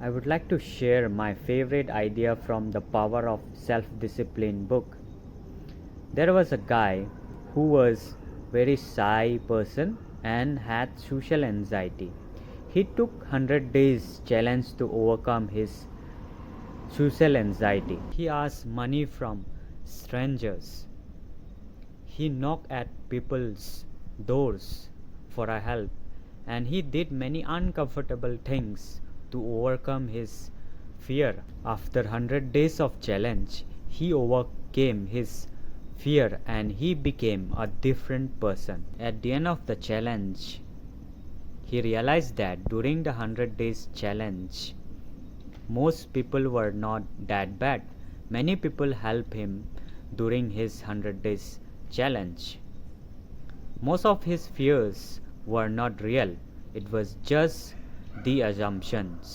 I would like to share my favorite idea from the Power of Self-Discipline book. There was a guy who was very shy person and had social anxiety. He took 100 days challenge to overcome his social anxiety. He asked money from strangers. He knocked at people's doors for a help, and he did many uncomfortable things to overcome his fear. After 100 days of challenge, he overcame his fear and he became a different person. At the end of the challenge, he realized that during the 100 days challenge, most people were not that bad. Many people helped him during his 100 days challenge. Most of his fears were not real, it was just the assumptions.